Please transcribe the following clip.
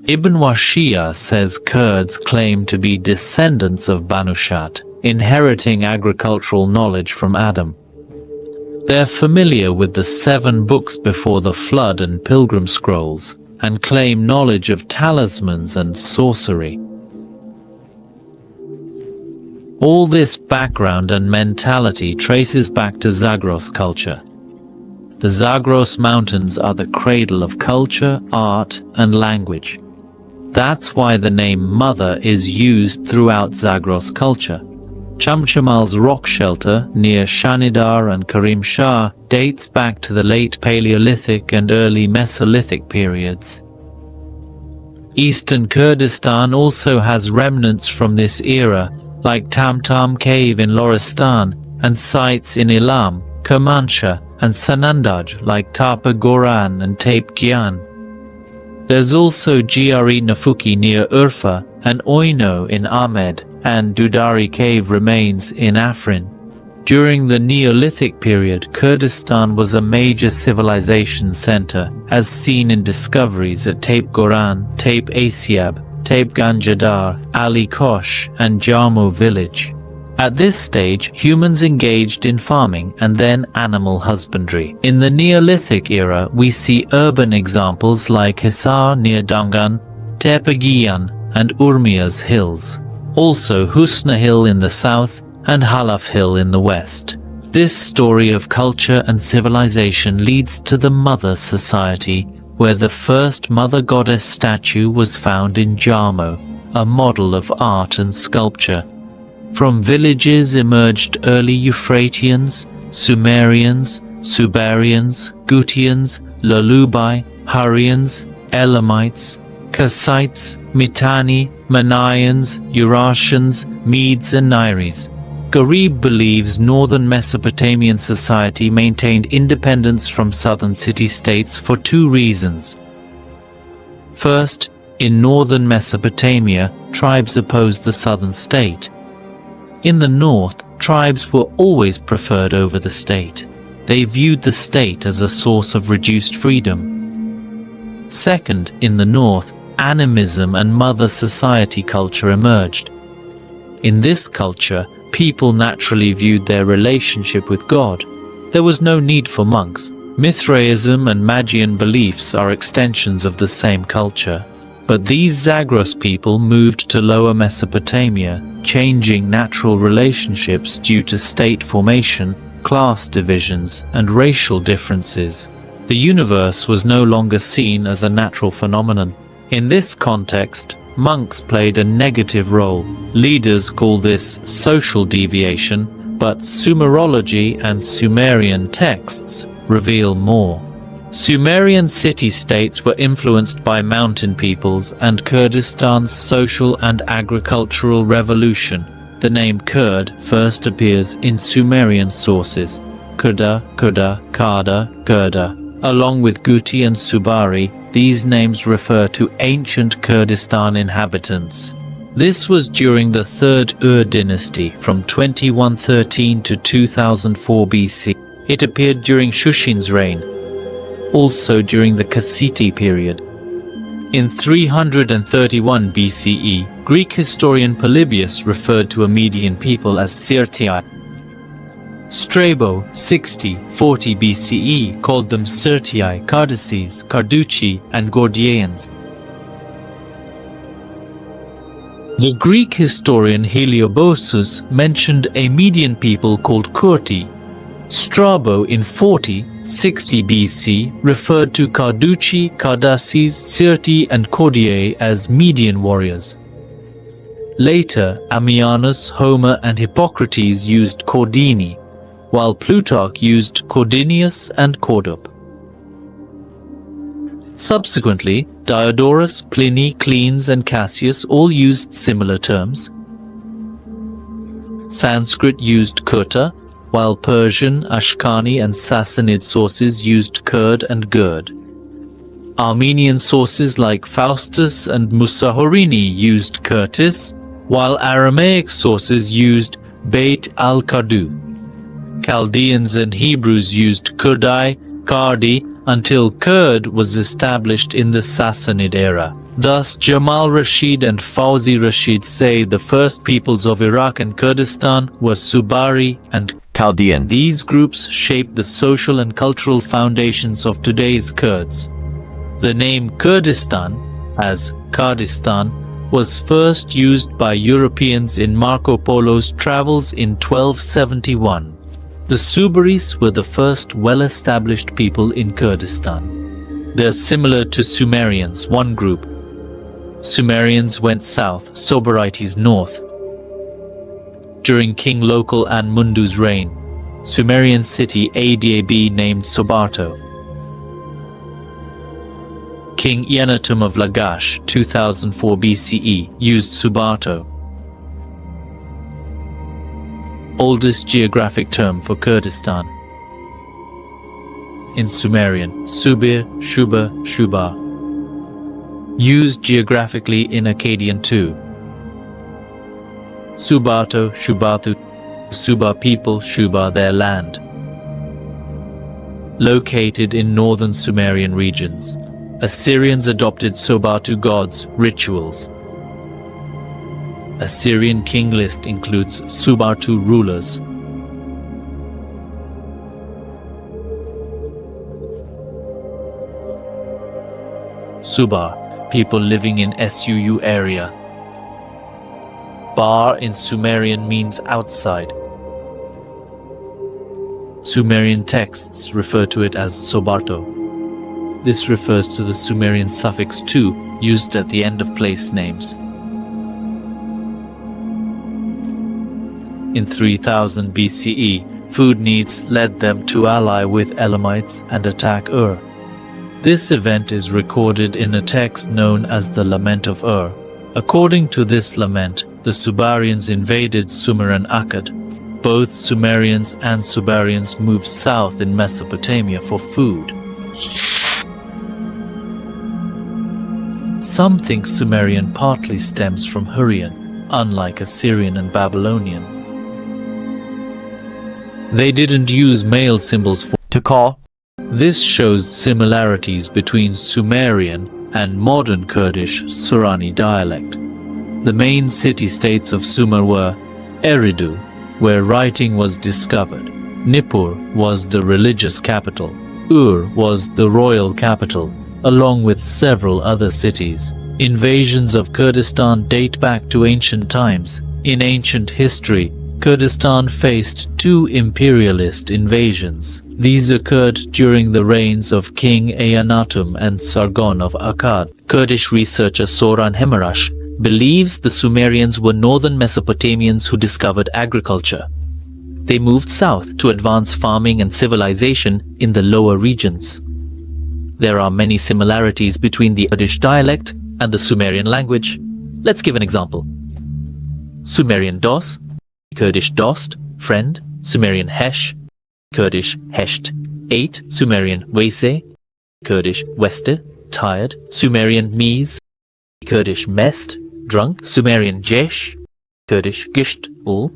Ibn Washia says Kurds claim to be descendants of Banu Shat, inheriting agricultural knowledge from Adam. They're familiar with the 7 books before the flood and pilgrim scrolls, and claim knowledge of talismans and sorcery. All this background and mentality traces back to Zagros culture. The Zagros Mountains are the cradle of culture, art, and language. That's why the name Mother is used throughout Zagros culture. Chamchamal's rock shelter near Shanidar and Karim Shah dates back to the late Paleolithic and early Mesolithic periods. Eastern Kurdistan also has remnants from this era, like Tamtam Cave in Loristan and sites in Ilam, Kermanshah, and Sanandaj like Tapa Goran and Tape Gyan. There's also Gri Nafuki near Urfa and Oino in Ahmed, and Dudari Cave remains in Afrin. During the Neolithic period, Kurdistan was a major civilization center, as seen in discoveries at Tape Goran, Tape Asyab, Tape Ganjadar, Ali Kosh, and Jarmo village. At this stage, humans engaged in farming and then animal husbandry. In the Neolithic era, we see urban examples like Hisar near Dangan, Tepegian, and Urmia's hills. Also Husna Hill in the south and Halaf Hill in the west. This story of culture and civilization leads to the Mother Society, where the first Mother Goddess statue was found in Jarmo, a model of art and sculpture. From villages emerged early Euphratians, Sumerians, Subarians, Gutians, Lalubai, Hurrians, Elamites, Kassites, Mitanni, Manayans, Urartians, Medes and Nairis. Garib believes northern Mesopotamian society maintained independence from southern city-states for 2 reasons. First, in northern Mesopotamia, tribes opposed the southern state. In the north, tribes were always preferred over the state. They viewed the state as a source of reduced freedom. Second, in the north, animism and mother society culture emerged. In this culture, people naturally viewed their relationship with God. There was no need for monks. Mithraism and Magian beliefs are extensions of the same culture. But these Zagros people moved to Lower Mesopotamia, changing natural relationships due to state formation, class divisions, and racial differences. The universe was no longer seen as a natural phenomenon. In this context, monks played a negative role. Leaders call this social deviation, but Sumerology and Sumerian texts reveal more. Sumerian city-states were influenced by mountain peoples and Kurdistan's social and agricultural revolution. The name Kurd first appears in Sumerian sources, Kurda, Kada, Kurda. Along with Guti and Subari, these names refer to ancient Kurdistan inhabitants. This was during the Third Ur dynasty from 2113 to 2004 BC. It appeared during Shushin's reign, also during the Kassite period. In 331 BCE, Greek historian Polybius referred to a Median people as Sirtii. Strabo, 60-40 BCE, called them Sirtii, Cardaces, Carducci, and Gordians. The Greek historian Heliobosus mentioned a Median people called Kurti. Strabo in 40-60 BC referred to Carducci, Cardaces, Sirti, and Cordiae as Median warriors. Later, Ammianus, Homer, and Hippocrates used Cordini, while Plutarch used Cordinius and Cordup. Subsequently, Diodorus, Pliny, Cleans, and Cassius all used similar terms. Sanskrit used Kurta, while Persian, Ashkani, and Sassanid sources used Kurd and Gurd. Armenian sources like Faustus and Musahorini used Curtis, while Aramaic sources used Beit al-Kardu. Chaldeans and Hebrews used Kurdai, Kardi, until Kurd was established in the Sassanid era. Thus, Jamal Rashid and Fawzi Rashid say the first peoples of Iraq and Kurdistan were Subari and Chaldean. These groups shaped the social and cultural foundations of today's Kurds. The name Kurdistan, as Kurdistan, was first used by Europeans in Marco Polo's travels in 1271. The Subaris were the first well-established people in Kurdistan. They are similar to Sumerians, one group. Sumerians went south, Subartians north. During King Local and Mundu's reign, Sumerian city Adab named Subarto. King Eannatum of Lagash, 2004 BCE, used Subarto. Oldest geographic term for Kurdistan. In Sumerian, Subir, Shuba, Shuba. Used geographically in Akkadian too. Subarto, Shubatu, Suba people, Shuba their land. Located in northern Sumerian regions, Assyrians adopted Subartu gods' rituals. Assyrian king list includes Subartu rulers. Subar, people living in Suu area. Bar in Sumerian means outside. Sumerian texts refer to it as Sobarto. This refers to the Sumerian suffix tu used at the end of place names. In 3000 BCE, food needs led them to ally with Elamites and attack Ur. This event is recorded in a text known as the Lament of Ur. According to this lament, the Subarians invaded Sumer and Akkad. Both Sumerians and Subarians moved south in Mesopotamia for food. Some think Sumerian partly stems from Hurrian, unlike Assyrian and Babylonian. They didn't use male symbols for To call. This shows similarities between Sumerian and modern Kurdish Sorani dialect. The main city-states of Sumer were Eridu, where writing was discovered. Nippur was the religious capital. Ur was the royal capital, along with several other cities. Invasions of Kurdistan date back to ancient times. In ancient history, Kurdistan faced two imperialist invasions. These occurred during the reigns of King Eannatum and Sargon of Akkad. Kurdish researcher Soran Hemarash believes the Sumerians were northern Mesopotamians who discovered agriculture. They moved south to advance farming and civilization in the lower regions. There are many similarities between the Kurdish dialect and the Sumerian language. Let's give an example. Sumerian dos, Kurdish dost, friend, Sumerian hesh, Kurdish hesht, 8, Sumerian wese, Kurdish weste, tired, Sumerian mies, Kurdish mest, drunk, Sumerian jesh, Kurdish gisht, all,